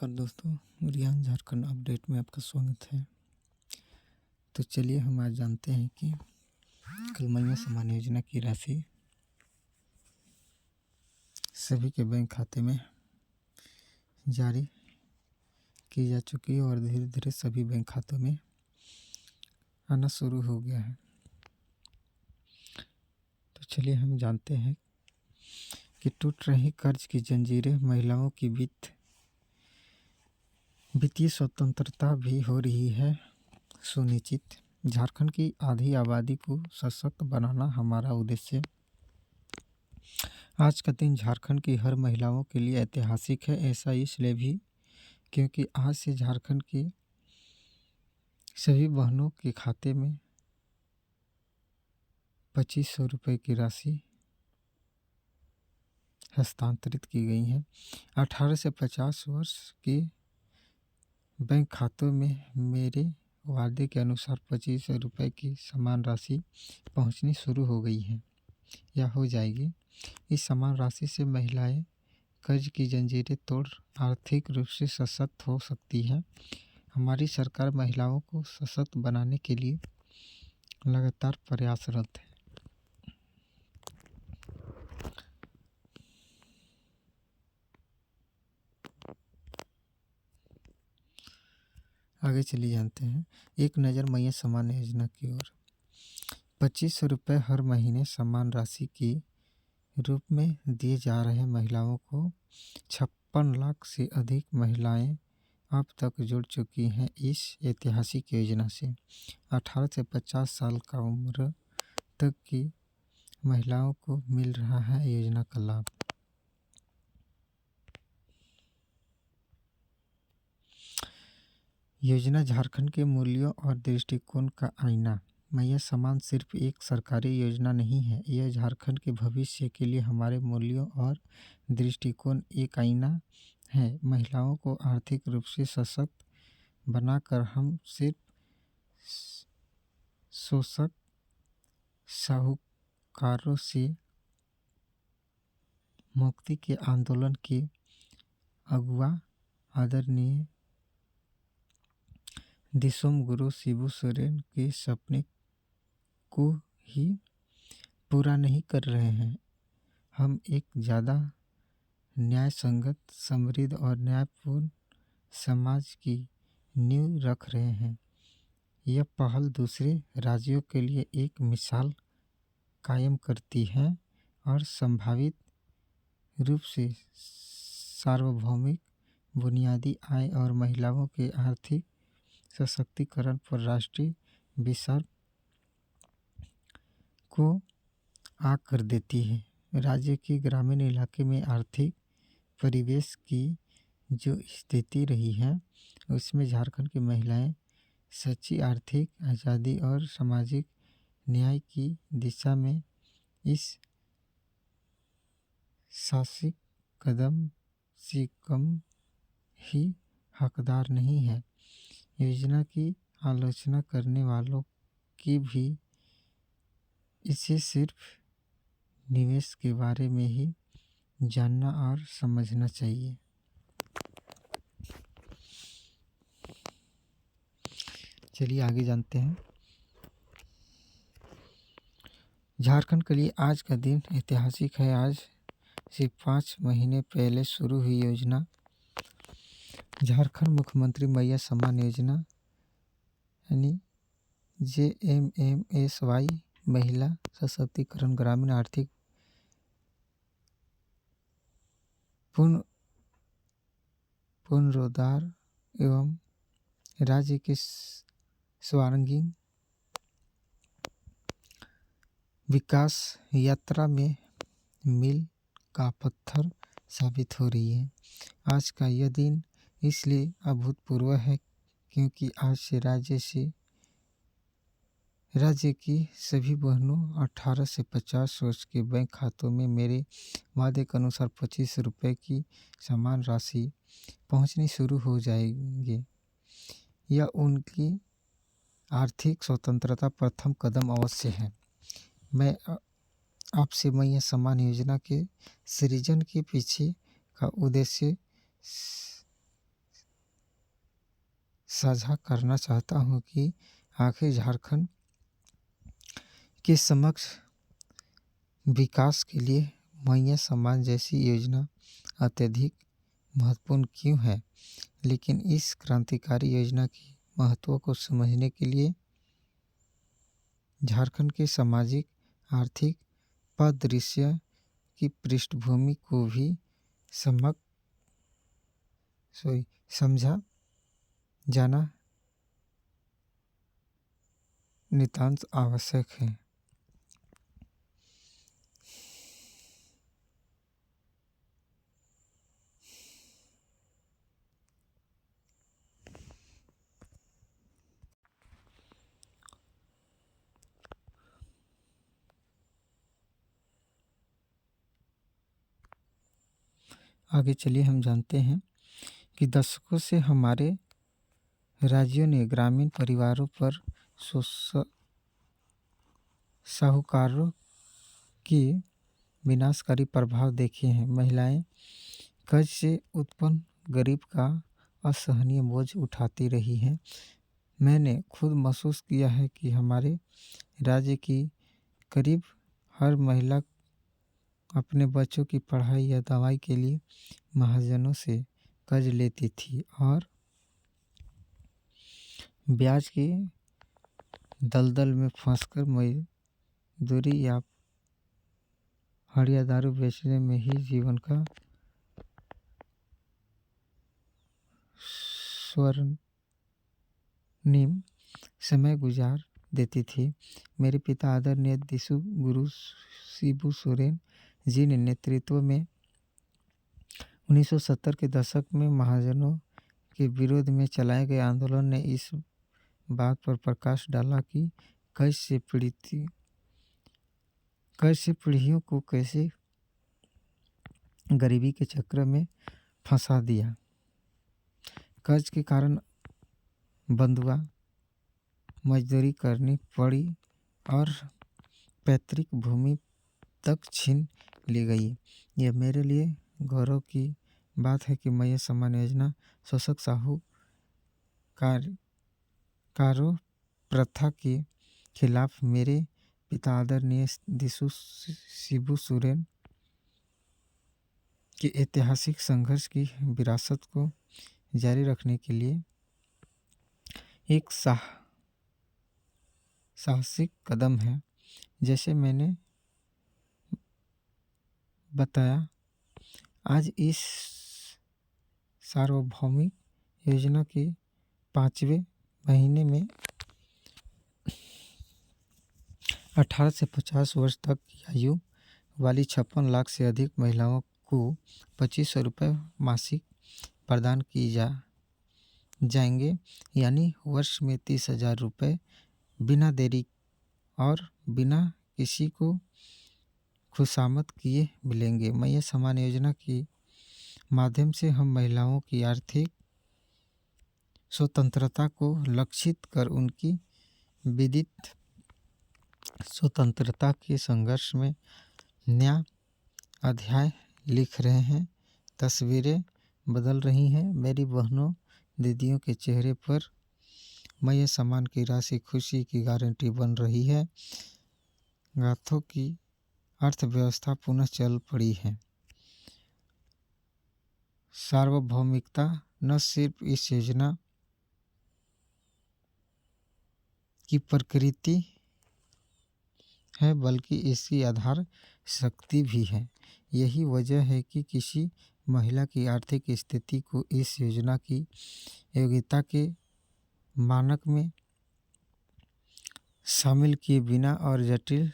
नमस्कार दोस्तों, रियान झारखंड अपडेट में आपका स्वागत है। तो चलिए हम आज जानते हैं कि कल मैया सम्मान योजना की राशि सभी के बैंक खाते में जारी की जा चुकी है और धीरे धीरे सभी बैंक खातों में आना शुरू हो गया है। तो चलिए हम जानते हैं कि टूट रही कर्ज की जंजीरें, महिलाओं की वित्तीय स्वतंत्रता भी हो रही है सुनिश्चित। झारखंड की आधी आबादी को सशक्त बनाना हमारा उद्देश्य। आज का दिन झारखंड की हर महिलाओं के लिए ऐतिहासिक है। ऐसा इसलिए भी क्योंकि आज से झारखंड की सभी बहनों के खाते में 2500 रुपये की राशि हस्तांतरित की गई है। 18 से 50 वर्ष के बैंक खातों में मेरे वादे के अनुसार 2500 रुपये की समान राशि पहुंचनी शुरू हो गई है या हो जाएगी। इस समान राशि से महिलाएं कर्ज की जंजीरें तोड़ आर्थिक रूप से सशक्त हो सकती है। हमारी सरकार महिलाओं को सशक्त बनाने के लिए लगातार प्रयासरत है। आगे चलिए जानते हैं एक नज़र मैया सम्मान योजना की ओर। 2500 रुपये हर महीने समान राशि के रूप में दिए जा रहे महिलाओं को 56 लाख से अधिक महिलाएं अब तक जुड़ चुकी हैं इस ऐतिहासिक योजना से। 18 से 50 साल का उम्र तक की महिलाओं को मिल रहा है योजना का लाभ। योजना झारखंड के मूल्यों और दृष्टिकोण का आईना। मैया सम्मान सिर्फ एक सरकारी योजना नहीं है, यह झारखंड के भविष्य के लिए हमारे मूल्यों और दृष्टिकोण एक आईना है। महिलाओं को आर्थिक रूप से सशक्त बनाकर हम सिर्फ शोषक साहूकारों से मुक्ति के आंदोलन के अगुआ आदरणीय दिसोम गुरु शिबू सोरेन के सपने को ही पूरा नहीं कर रहे हैं, हम एक ज़्यादा न्याय संगत, समृद्ध और न्यायपूर्ण समाज की नींव रख रहे हैं। यह पहल दूसरे राज्यों के लिए एक मिसाल कायम करती है और संभावित रूप से सार्वभौमिक बुनियादी आय और महिलाओं के आर्थिक सशक्तिकरण पर राष्ट्रीय विसर को आग कर देती है। राज्य के ग्रामीण इलाके में आर्थिक परिवेश की जो स्थिति रही है उसमें झारखंड की महिलाएं सच्ची आर्थिक आज़ादी और सामाजिक न्याय की दिशा में इस साहसिक कदम से कम ही हकदार नहीं है। योजना की आलोचना करने वालों की भी इसे सिर्फ निवेश के बारे में ही जानना और समझना चाहिए। चलिए आगे जानते हैं। झारखंड के लिए आज का दिन ऐतिहासिक है। आज से 5 महीने पहले शुरू हुई योजना झारखंड मुख्यमंत्री मैया सम्मान योजना यानी JMMSY महिला सशक्तिकरण ग्रामीण आर्थिक पुनरुद्धार एवं राज्य के सर्वांगीण विकास यात्रा में मील का पत्थर साबित हो रही है। आज का यह दिन इसलिए अभूतपूर्व है क्योंकि आज से राज्य की सभी बहनों 18 से 50 वर्ष के बैंक खातों में मेरे वादे के अनुसार 25 रुपये की समान राशि पहुंचनी शुरू हो जाएगी। यह उनकी आर्थिक स्वतंत्रता प्रथम कदम अवश्य है। मैं आपसे मैया सम्मान योजना के सृजन के पीछे का उद्देश्य साझा करना चाहता हूँ कि आखिर झारखंड के समक्ष विकास के लिए मैया सम्मान जैसी योजना अत्यधिक महत्वपूर्ण क्यों है। लेकिन इस क्रांतिकारी योजना की महत्व को समझने के लिए झारखंड के सामाजिक आर्थिक परिदृश्य की पृष्ठभूमि को भी समझा जाना नितांत आवश्यक है। आगे चलिए हम जानते हैं कि दशकों से हमारे राज्यों ने ग्रामीण परिवारों पर साहूकारों के विनाशकारी प्रभाव देखे हैं। महिलाएं कर्ज से उत्पन्न गरीब का असहनीय बोझ उठाती रही हैं। मैंने खुद महसूस किया है कि हमारे राज्य की करीब हर महिला अपने बच्चों की पढ़ाई या दवाई के लिए महाजनों से कर्ज लेती थी और ब्याज की दलदल में फंसकर मजदूरी या हड़िया दारू बेचने में ही जीवन का स्वर्णिम समय गुजार देती थी। मेरे पिता आदरणीय दिशु गुरु शिबू सोरेन जी ने नेतृत्व में 1970 के दशक में महाजनों के विरोध में चलाए गए आंदोलन ने इस बात पर प्रकाश डाला कि कैसे पीढ़ियों को कैसे गरीबी के चक्र में फंसा दिया। कर्ज के कारण बंधुआ मजदूरी करनी पड़ी और पैतृक भूमि तक छीन ली गई। यह मेरे लिए गौरव की बात है कि मैया सम्मान योजना शोषक साहूकारों प्रथा के खिलाफ मेरे पिता आदरणीय दिशु शिबू सोरेन के ऐतिहासिक संघर्ष की विरासत को जारी रखने के लिए एक साहसिक कदम है। जैसे मैंने बताया, आज इस सार्वभौमिक योजना के 5वें महीने में 18 से 50 वर्ष तक की आयु वाली 56 लाख से अधिक महिलाओं को 2500 रुपये मासिक प्रदान की जाएंगे, यानी वर्ष में 30,000 रुपये बिना देरी और बिना किसी को खुशामद किए मिलेंगे। मैया सम्मान योजना के माध्यम से हम महिलाओं की आर्थिक स्वतंत्रता को लक्षित कर उनकी विदित स्वतंत्रता के संघर्ष में नया अध्याय लिख रहे हैं। तस्वीरें बदल रही हैं। मेरी बहनों दीदियों के चेहरे पर मैया सम्मान की राशि खुशी की गारंटी बन रही है। गाथों की अर्थव्यवस्था पुनः चल पड़ी है। सार्वभौमिकता न सिर्फ इस योजना की प्रकृति है बल्कि इसकी आधार शक्ति भी है। यही वजह है कि किसी महिला की आर्थिक स्थिति को इस योजना की योग्यता के मानक में शामिल किए बिना और जटिल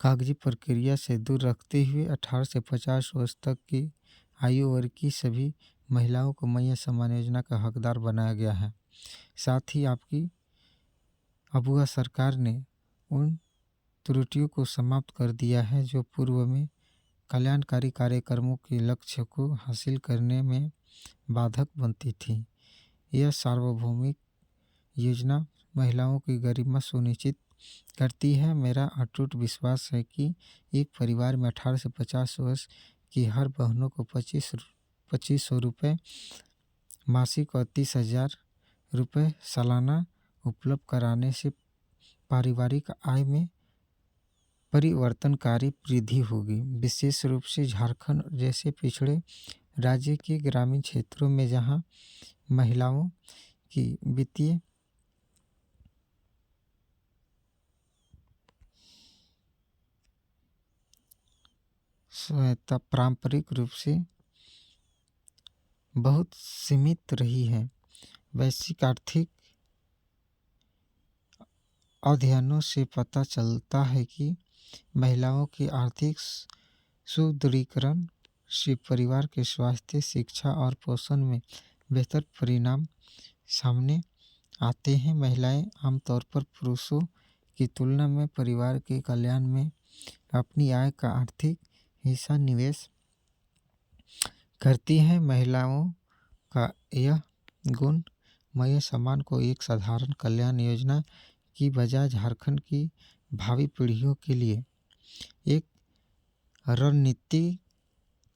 कागजी प्रक्रिया से दूर रखते हुए 18 से 50 वर्ष तक की आयु वर्ग की सभी महिलाओं को मैया सम्मान योजना का हकदार बनाया गया है। साथ ही आपकी अबुआ सरकार ने उन त्रुटियों को समाप्त कर दिया है जो पूर्व में कल्याणकारी कार्यक्रमों के लक्ष्य को हासिल करने में बाधक बनती थी। यह सार्वभौमिक योजना महिलाओं की गरिमा सुनिश्चित करती है। मेरा अटूट विश्वास है कि एक परिवार में 18 से 50 वर्ष की हर बहनों को 2500 रुपये मासिक और 30,000 रुपये सालाना उपलब्ध कराने से पारिवारिक आय में परिवर्तनकारी वृद्धि होगी। विशेष रूप से झारखंड जैसे पिछड़े राज्य के ग्रामीण क्षेत्रों में जहां महिलाओं की वित्तीय सहायता पारंपरिक रूप से बहुत सीमित रही है। वैश्विक आर्थिक अध्ययनों से पता चलता है कि महिलाओं की आर्थिक सुदृढ़ीकरण से परिवार के स्वास्थ्य, शिक्षा और पोषण में बेहतर परिणाम सामने आते हैं। महिलाएं आमतौर पर पुरुषों की तुलना में परिवार के कल्याण में अपनी आय का आर्थिक हिस्सा निवेश करती हैं। महिलाओं का यह गुण मय सम्मान को एक साधारण कल्याण योजना की बजाय झारखंड की भावी पीढ़ियों के लिए एक रणनीतिक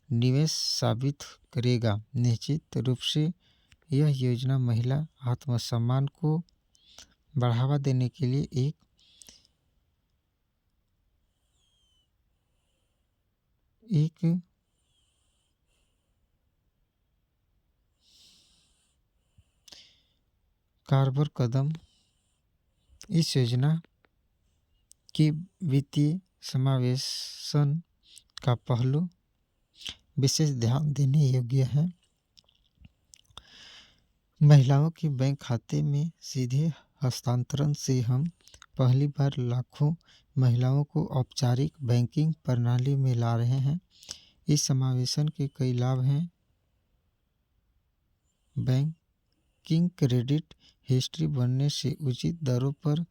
निवेश साबित करेगा। निश्चित रूप से यह योजना महिला आत्मसम्मान को बढ़ावा देने के लिए एक कारगर कदम। इस योजना की वित्तीय समावेशन का पहलू विशेष ध्यान देने योग्य है। महिलाओं के बैंक खाते में सीधे हस्तांतरण से हम पहली बार लाखों महिलाओं को औपचारिक बैंकिंग प्रणाली में ला रहे हैं। इस समावेशन के कई लाभ हैं। बैंकिंग क्रेडिट हिस्ट्री बनने से उचित दरों पर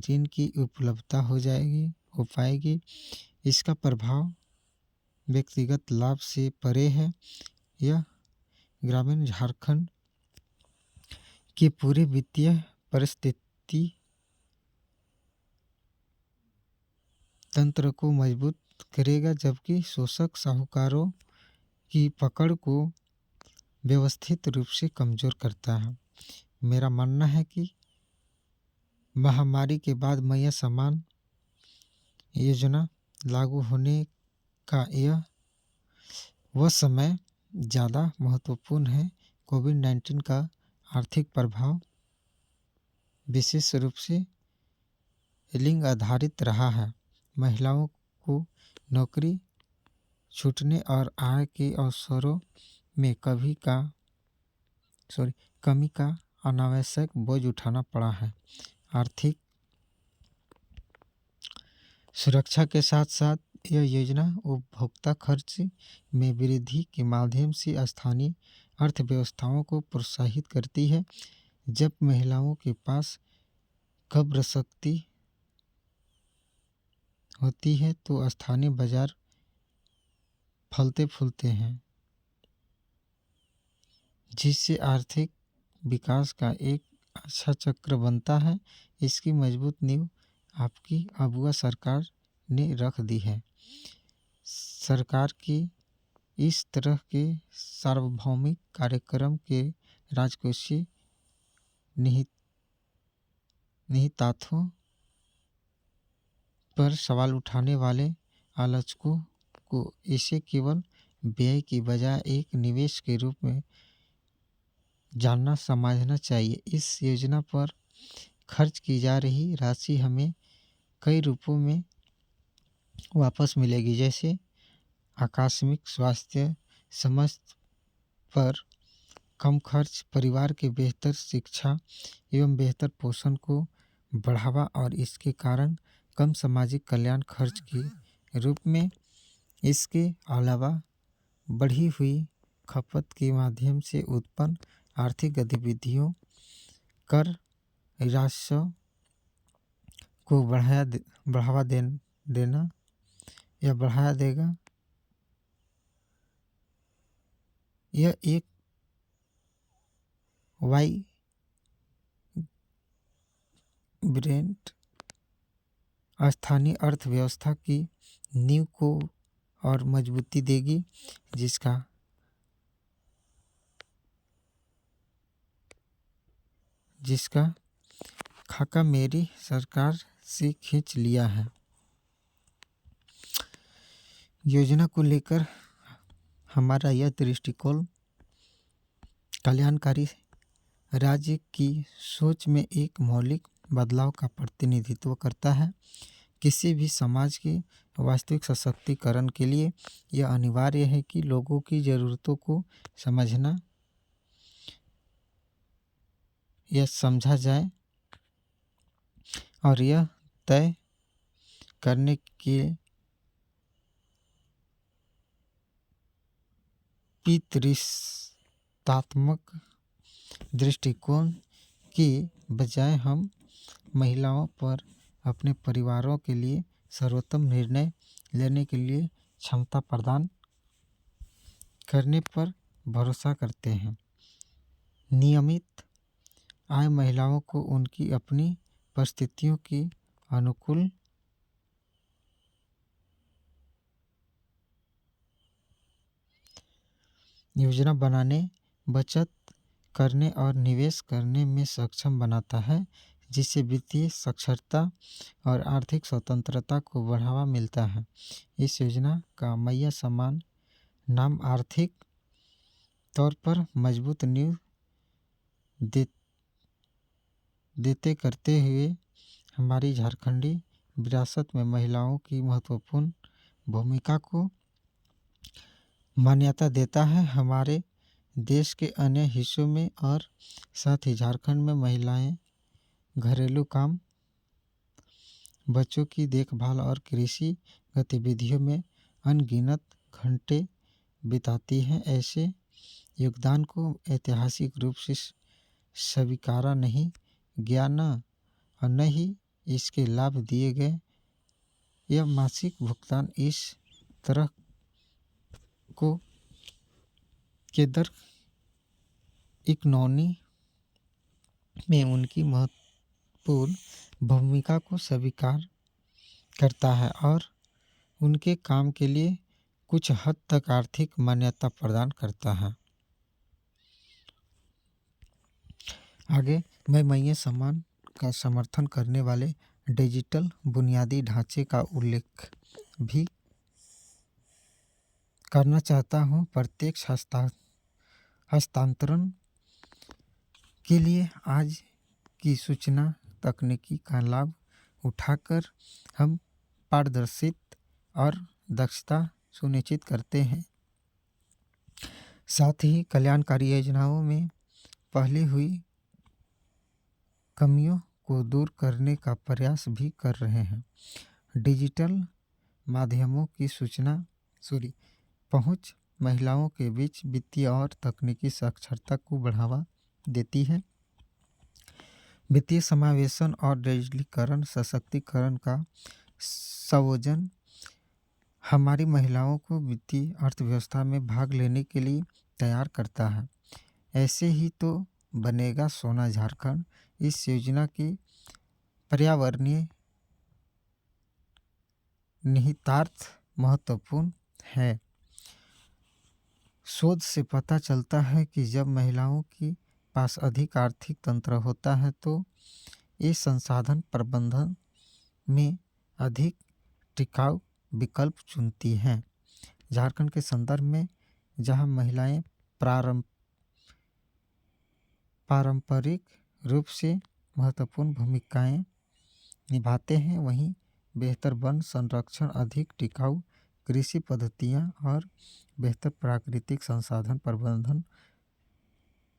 ऋण की उपलब्धता हो पाएगी। इसका प्रभाव व्यक्तिगत लाभ से परे है। यह ग्रामीण झारखंड की पूरी वित्तीय परिस्थिति तंत्र को मजबूत करेगा, जबकि शोषक साहूकारों की पकड़ को व्यवस्थित रूप से कमजोर करता है। मेरा मानना है कि महामारी के बाद मय सम्मान योजना लागू होने का यह वह समय ज़्यादा महत्वपूर्ण है। कोविड-19 का आर्थिक प्रभाव विशेष रूप से लिंग आधारित रहा है। महिलाओं को नौकरी छूटने और आय के अवसरों में कमी का अनावश्यक बोझ उठाना पड़ा है। आर्थिक सुरक्षा के साथ साथ यह योजना उपभोक्ता खर्च में वृद्धि के माध्यम से स्थानीय अर्थव्यवस्थाओं को प्रोत्साहित करती है। जब महिलाओं के पास क्रय शक्ति होती है तो स्थानीय बाजार फलते फूलते हैं, जिससे आर्थिक विकास का एक अच्छा चक्र बनता है। इसकी मजबूत नींव आपकी अबुआ सरकार ने रख दी है। सरकार की इस तरह के सार्वभौमिक कार्यक्रम के राजकोषीय निहितार्थों पर सवाल उठाने वाले आलोचकों को इसे केवल व्यय की बजाय एक निवेश के रूप में जानना समझना चाहिए। इस योजना पर खर्च की जा रही राशि हमें कई रूपों में वापस मिलेगी, जैसे आकस्मिक स्वास्थ्य समस्या पर कम खर्च, परिवार के बेहतर शिक्षा एवं बेहतर पोषण को बढ़ावा और इसके कारण कम सामाजिक कल्याण खर्च के रूप में। इसके अलावा बढ़ी हुई खपत के माध्यम से उत्पन्न आर्थिक गतिविधियों कर राजस्व को बढ़ावा देना या बढ़ाया देगा। यह एक वाइब्रेंट स्थानीय अर्थव्यवस्था की नींव को और मजबूती देगी, जिसका खाका मेरी सरकार से खींच लिया है। योजना को लेकर हमारा यह दृष्टिकोण कल्याणकारी राज्य की सोच में एक मौलिक बदलाव का प्रतिनिधित्व करता है। किसी भी समाज के वास्तविक सशक्तिकरण के लिए यह अनिवार्य है कि लोगों की ज़रूरतों को समझना या समझा जाए और यह तय करने के पितृसत्तात्मक दृष्टिकोण की बजाय हम महिलाओं पर अपने परिवारों के लिए सर्वोत्तम निर्णय लेने के लिए क्षमता प्रदान करने पर भरोसा करते हैं। नियमित आय महिलाओं को उनकी अपनी परिस्थितियों के अनुकूल योजना बनाने, बचत करने और निवेश करने में सक्षम बनाता है, जिससे वित्तीय साक्षरता और आर्थिक स्वतंत्रता को बढ़ावा मिलता है। इस योजना का मैया समान नाम आर्थिक तौर पर मजबूत नींव देते करते हुए हमारी झारखंडी विरासत में महिलाओं की महत्वपूर्ण भूमिका को मान्यता देता है। हमारे देश के अन्य हिस्सों में और साथ ही झारखंड में महिलाएं घरेलू काम, बच्चों की देखभाल और कृषि गतिविधियों में अनगिनत घंटे बिताती हैं। ऐसे योगदान को ऐतिहासिक रूप से स्वीकारा नहीं गया न और न ही इसके लाभ दिए गए। यह मासिक भुगतान इस तरह को के दर इकनॉमी में उनकी महत्वपूर्ण भूमिका को स्वीकार करता है और उनके काम के लिए कुछ हद तक आर्थिक मान्यता प्रदान करता है। आगे मैं मैया समान का समर्थन करने वाले डिजिटल बुनियादी ढांचे का उल्लेख भी करना चाहता हूँ। प्रत्यक्ष हस्तांतरण के लिए आज की सूचना तकनीकी का लाभ उठाकर हम पारदर्शिता और दक्षता सुनिश्चित करते हैं। साथ ही कल्याणकारी योजनाओं में पहले हुई कमियों को दूर करने का प्रयास भी कर रहे हैं। डिजिटल माध्यमों की पहुंच महिलाओं के बीच वित्तीय और तकनीकी साक्षरता को बढ़ावा देती है। वित्तीय समावेशन और डिजिटलीकरण सशक्तिकरण का संयोजन हमारी महिलाओं को वित्तीय अर्थव्यवस्था में भाग लेने के लिए तैयार करता है। ऐसे ही तो बनेगा सोना झारखंड। इस योजना की पर्यावरणीय निहितार्थ महत्वपूर्ण है। शोध से पता चलता है कि जब महिलाओं के पास अधिक आर्थिक तंत्र होता है तो ये संसाधन प्रबंधन में अधिक टिकाऊ विकल्प चुनती हैं। झारखंड के संदर्भ में जहां महिलाएं पारंपरिक रूप से महत्वपूर्ण भूमिकाएं निभाते हैं, वहीं बेहतर वन संरक्षण, अधिक टिकाऊ कृषि पद्धतियां और बेहतर प्राकृतिक संसाधन प्रबंधन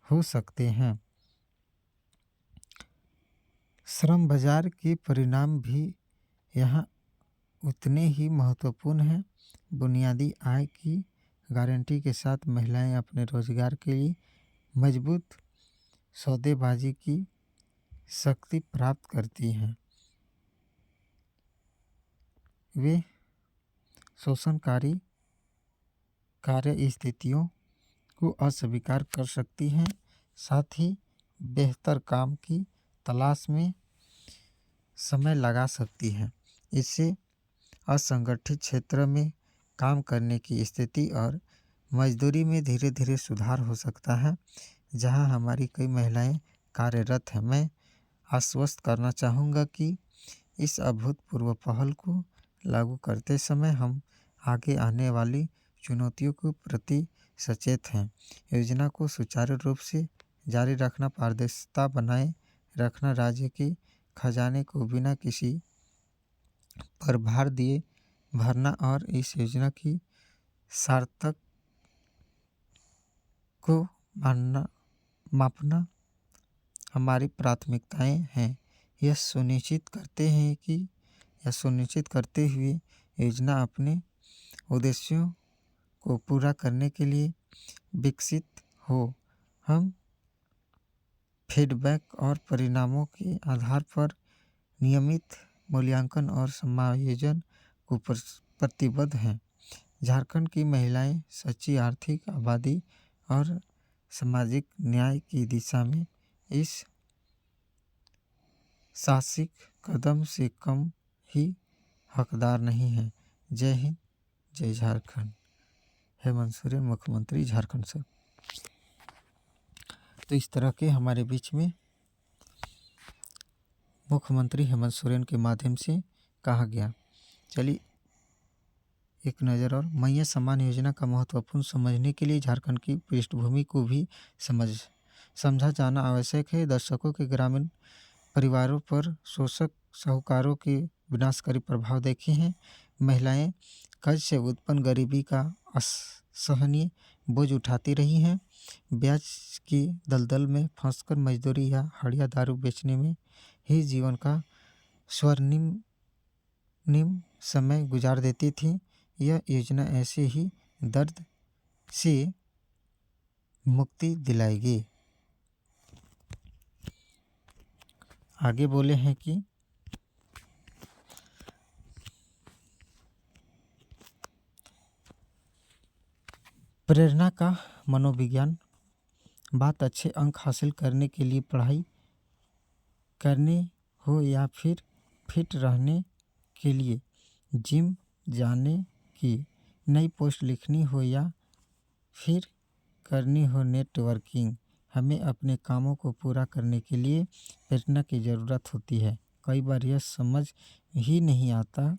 हो सकते हैं। श्रम बाजार के परिणाम भी यहाँ उतने ही महत्वपूर्ण हैं। बुनियादी आय की गारंटी के साथ महिलाएं अपने रोजगार के लिए मजबूत सौदेबाजी की शक्ति प्राप्त करती हैं। वे शोषणकारी कार्य स्थितियों को अस्वीकार कर सकती हैं, साथ ही बेहतर काम की तलाश में समय लगा सकती हैं। इससे असंगठित क्षेत्र में काम करने की स्थिति और मजदूरी में धीरे धीरे सुधार हो सकता है। जहां हमारी कई महिलाएं कार्यरत है। मैं आश्वस्त करना चाहूँगा कि इस अभूतपूर्व पहल को लागू करते समय हम आगे आने वाली चुनौतियों के प्रति सचेत हैं। योजना को सुचारू रूप से जारी रखना, पारदर्शिता बनाए रखना, राज्य के खजाने को बिना किसी पर भार दिए भरना और इस योजना की सार्थक को मापना हमारी प्राथमिकताएं हैं। यह सुनिश्चित करते हुए योजना अपने उद्देश्यों को पूरा करने के लिए विकसित हो। हम फीडबैक और परिणामों के आधार पर नियमित मूल्यांकन और समायोजन को प्रतिबद्ध हैं। झारखंड की महिलाएं सच्ची आर्थिक आबादी और सामाजिक न्याय की दिशा में इस साहसिक कदम से कम ही हकदार नहीं हैं। जय हिंद, जय झारखंड। हेमंत सोरेन, मुख्यमंत्री झारखंड से। तो इस तरह के हमारे बीच में मुख्यमंत्री हेमंत सोरेन के माध्यम से कहा गया। चलिए एक नज़र और मैया सम्मान योजना का महत्वपूर्ण समझने के लिए झारखंड की पृष्ठभूमि को भी समझा जाना आवश्यक है। दशकों के ग्रामीण परिवारों पर शोषक साहूकारों के विनाशकारी प्रभाव देखे हैं। महिलाएं कर्ज से उत्पन्न गरीबी का असहनीय बोझ उठाती रही हैं। ब्याज की दलदल में फंसकर मजदूरी या हड़िया दारू बेचने में ही जीवन का स्वर्णिम समय गुजार देती थी। यह योजना ऐसे ही दर्द से मुक्ति दिलाएगी। आगे बोले हैं कि प्रेरणा का मनोविज्ञान, बात अच्छे अंक हासिल करने के लिए पढ़ाई करनी हो या फिर फिट रहने के लिए जिम जाने की, नई पोस्ट लिखनी हो या फिर करनी हो नेटवर्किंग, हमें अपने कामों को पूरा करने के लिए प्रेरणा की ज़रूरत होती है। कई बार यह समझ ही नहीं आता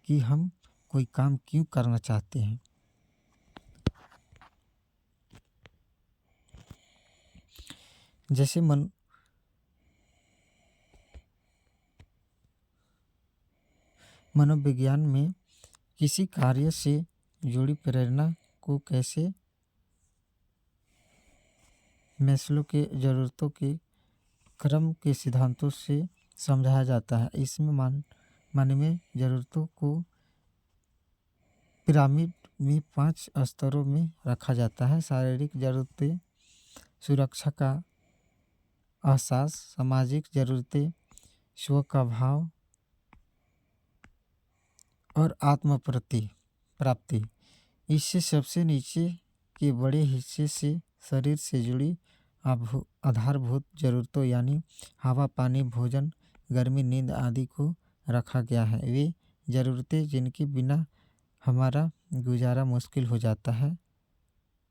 कि हम कोई काम क्यों करना चाहते हैं। जैसे मनोविज्ञान में किसी कार्य से जुड़ी प्रेरणा को कैसे मैस्लो के ज़रूरतों के क्रम के सिद्धांतों से समझाया जाता है। इसमें मानवीय ज़रूरतों को पिरामिड में 5 स्तरों में रखा जाता है। शारीरिक ज़रूरतें, सुरक्षा का एहसास, सामाजिक ज़रूरतें, स्व का भाव और आत्म प्राप्ति। इससे सबसे नीचे के बड़े हिस्से से शरीर से जुड़ी आधारभूत ज़रूरतों यानी हवा, पानी, भोजन, गर्मी, नींद आदि को रखा गया है। वे ज़रूरतें जिनके बिना हमारा गुजारा मुश्किल हो जाता है।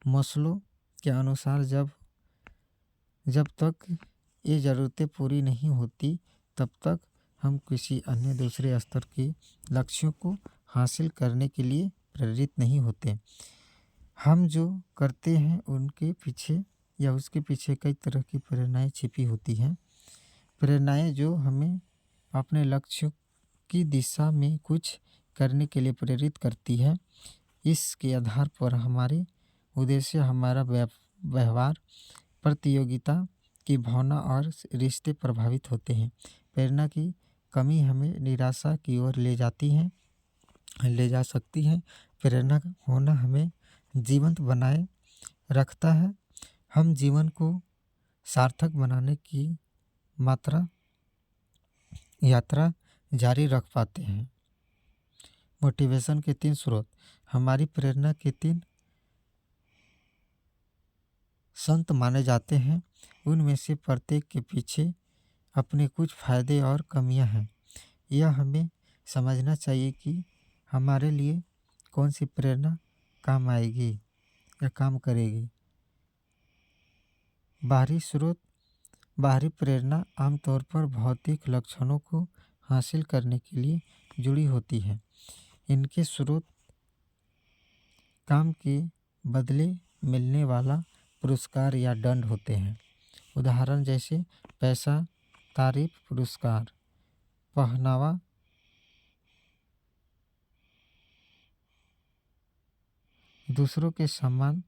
मैस्लो के अनुसार जब तक ये ज़रूरतें पूरी नहीं होती तब तक हम किसी अन्य दूसरे स्तर के लक्ष्यों को हासिल करने के लिए प्रेरित नहीं होते। हम जो करते हैं उनके पीछे या उसके पीछे कई तरह की प्रेरणाएं छिपी होती हैं। प्रेरणाएं जो हमें अपने लक्ष्यों की दिशा में कुछ करने के लिए प्रेरित करती है। इसके आधार पर हमारे उद्देश्य, हमारा व्यवहार, प्रतियोगिता की भावना और रिश्ते प्रभावित होते हैं। प्रेरणा की कमी हमें निराशा की ओर ले जा सकती है। प्रेरणा होना हमें जीवंत बनाए रखता है। हम जीवन को सार्थक बनाने की यात्रा जारी रख पाते हैं। मोटिवेशन के 3 स्रोत। हमारी प्रेरणा के 3 संत माने जाते हैं। उनमें से प्रत्येक के पीछे अपने कुछ फायदे और कमियां हैं। यह हमें समझना चाहिए कि हमारे लिए कौन सी प्रेरणा काम आएगी या काम करेगी। बाहरी स्रोत बाहरी प्रेरणा आमतौर पर भौतिक लक्षणों को हासिल करने के लिए जुड़ी होती है। इनके स्रोत काम के बदले मिलने वाला पुरस्कार या दंड होते हैं। उदाहरण जैसे पैसा, तारीफ, पुरस्कार, पहनावा, दूसरों के सम्मान,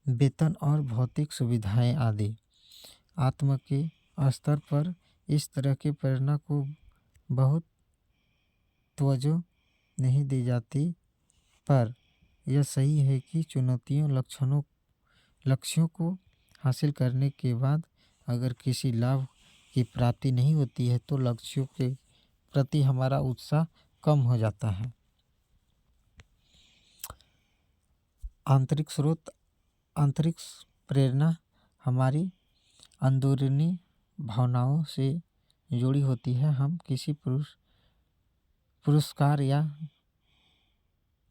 वेतन और भौतिक सुविधाएं आदि। आत्म के स्तर पर इस तरह की प्रेरणा को बहुत तवज्जो नहीं दी जाती, पर यह सही है कि चुनौतियों लक्ष्यों को हासिल करने के बाद अगर किसी लाभ की प्राप्ति नहीं होती है तो लक्ष्यों के प्रति हमारा उत्साह कम हो जाता है। आंतरिक स्रोत, आंतरिक प्रेरणा हमारी अंदरूनी भावनाओं से जुड़ी होती है। हम किसी पुरस्कार या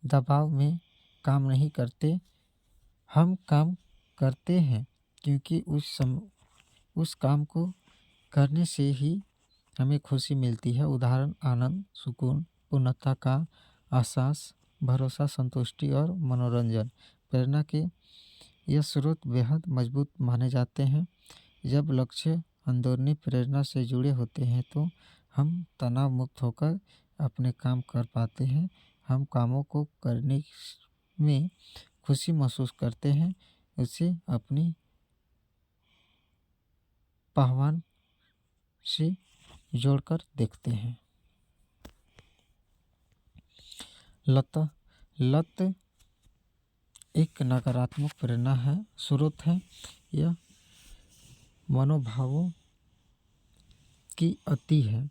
दबाव में काम नहीं करते, हम काम करते हैं क्योंकि उस काम को करने से ही हमें खुशी मिलती है। उदाहरण आनंद, सुकून, पूर्णता का एहसास, भरोसा, संतुष्टि और मनोरंजन। प्रेरणा के ये स्रोत बेहद मजबूत माने जाते हैं। जब लक्ष्य अंदरूनी प्रेरणा से जुड़े होते हैं तो हम तनाव मुक्त होकर अपने काम कर पाते हैं। हम कामों को करने में खुशी महसूस करते हैं, उसे अपनी पहचान से जोड़कर देखते हैं। लत एक नकारात्मक प्रेरणा है, स्रोत है। यह मनोभावों की अति है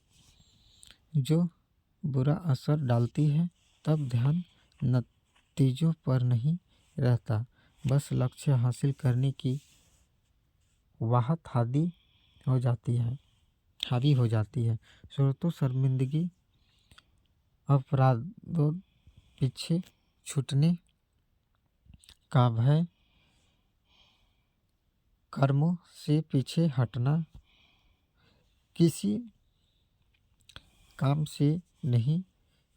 जो बुरा असर डालती है। तब ध्यान नतीजों पर नहीं रहता, बस लक्ष्य हासिल करने की वाहत हावी हो जाती है। स्रोतों शर्मिंदगी, अपराधों, पीछे छूटने का भय, कर्मों से पीछे हटना, किसी काम से नहीं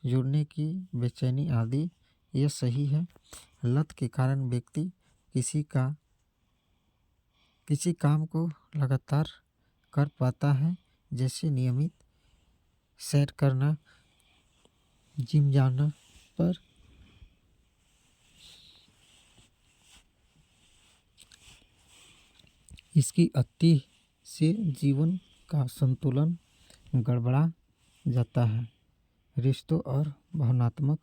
जुड़ने की बेचैनी आदि। यह सही है। लत के कारण व्यक्ति किसी काम को लगातार कर पाता है, जैसे नियमित सैर करना, जिम जाना, पर इसकी अति से जीवन का संतुलन गड़बड़ा जाता है। रिश्तों और भावनात्मक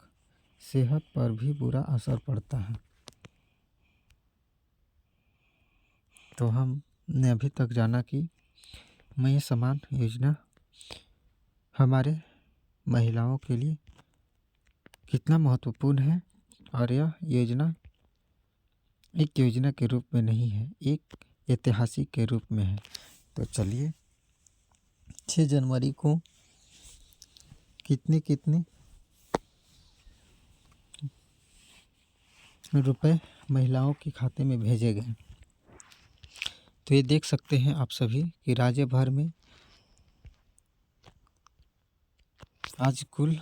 सेहत पर भी बुरा असर पड़ता है। तो हमने अभी तक जाना कि मैं समान योजना हमारे महिलाओं के लिए कितना महत्वपूर्ण है, और यह योजना एक योजना के रूप में नहीं है, एक ऐतिहासिक के रूप में है। तो चलिए 6 जनवरी को कितने रुपए महिलाओं के खाते में भेजे गए, तो ये देख सकते हैं आप सभी कि राज्य भर में आज कुल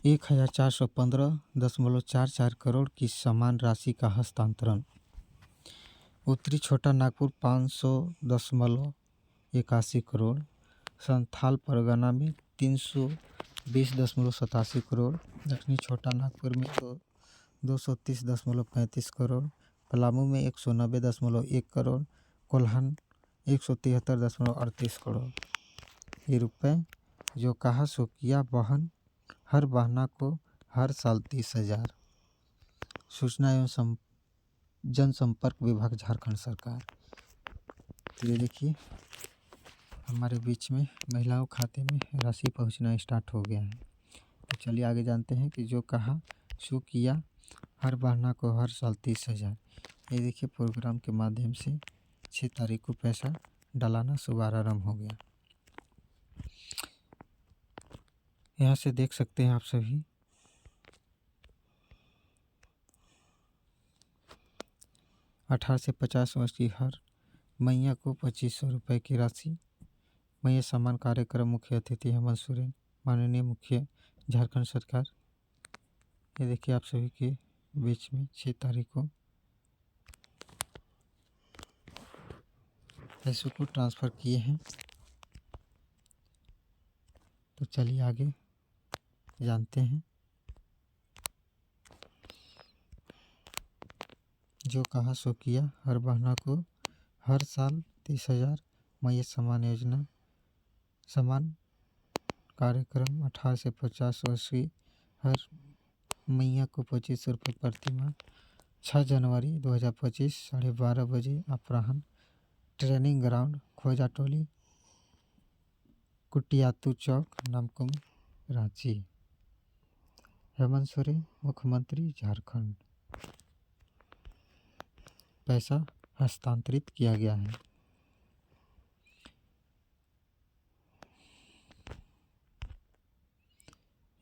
1415.44 करोड़ की समान राशि का हस्तांतरण। उत्तरी छोटा नागपुर 500.81 करोड़, संथाल परगना में 320.87 करोड़, दक्षिणी छोटा नागपुर में 230.35 करोड़, पलामू में 190.1 करोड़, कोल्हान 173.38 करोड़। ये रुपए जो कहा सो किया, हर बहना को हर साल 30,000। सूचना एवं जनसंपर्क विभाग, झारखंड सरकार। तो ये देखिए हमारे बीच में महिलाओं खाते में राशि पहुंचना स्टार्ट हो गया है। तो चलिए आगे जानते हैं कि जो कहा सो किया, हर बहना को हर साल 30,000। ये देखिए प्रोग्राम के माध्यम से 6 तारीख को पैसा डलाना शुभारंभ हो गया। यहाँ से देख सकते हैं आप सभी 18 से 50 वर्ष की हर मैया को 2500 रुपये की राशि। मैया सम्मान कार्यक्रम मुख्य अतिथि हेमंत सोरेन, माननीय मुख्य झारखंड सरकार। ये देखिए आप सभी के बीच में 6 तारीख को पैसों को ट्रांसफ़र किए हैं। तो चलिए आगे जानते हैं। जो कहा सो किया, हर बहना को हर साल 30,000। मैया सम्मान योजना सम्मान कार्यक्रम 18 से 50 वर्ष की हर मैया को 2500 रुपये प्रति माह। 6 जनवरी 2025 12:30 बजे अपराह्न ट्रेनिंग ग्राउंड खोजाटोली, कुटियातू चौक, नामकुम, रांची। हेमंत सोरेन मुख्यमंत्री झारखंड। पैसा हस्तांतरित किया गया है।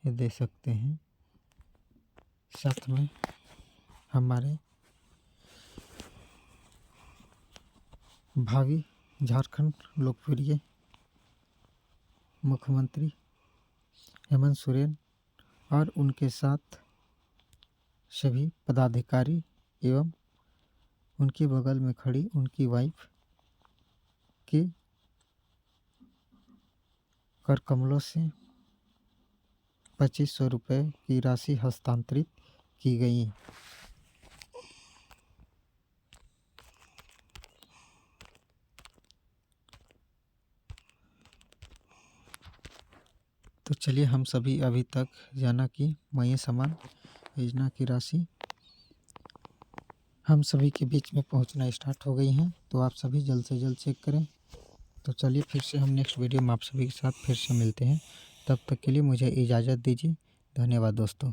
ये देख सकते हैं। साथ में हमारे भावी झारखंड लोकप्रिय मुख्यमंत्री हेमंत सोरेन और उनके साथ सभी पदाधिकारी एवं उनके बगल में खड़ी उनकी वाइफ के कर कमलों से 2500 रुपये की राशि हस्तांतरित की गई। तो चलिए हम सभी अभी तक जाना कि मैया सम्मान योजना की राशि हम सभी के बीच में पहुंचना स्टार्ट हो गई हैं। तो आप सभी जल्द से जल्द चेक करें। तो चलिए फिर से हम नेक्स्ट वीडियो में आप सभी के साथ फिर से मिलते हैं। तब तक के लिए मुझे इजाज़त दीजिए। धन्यवाद दोस्तों।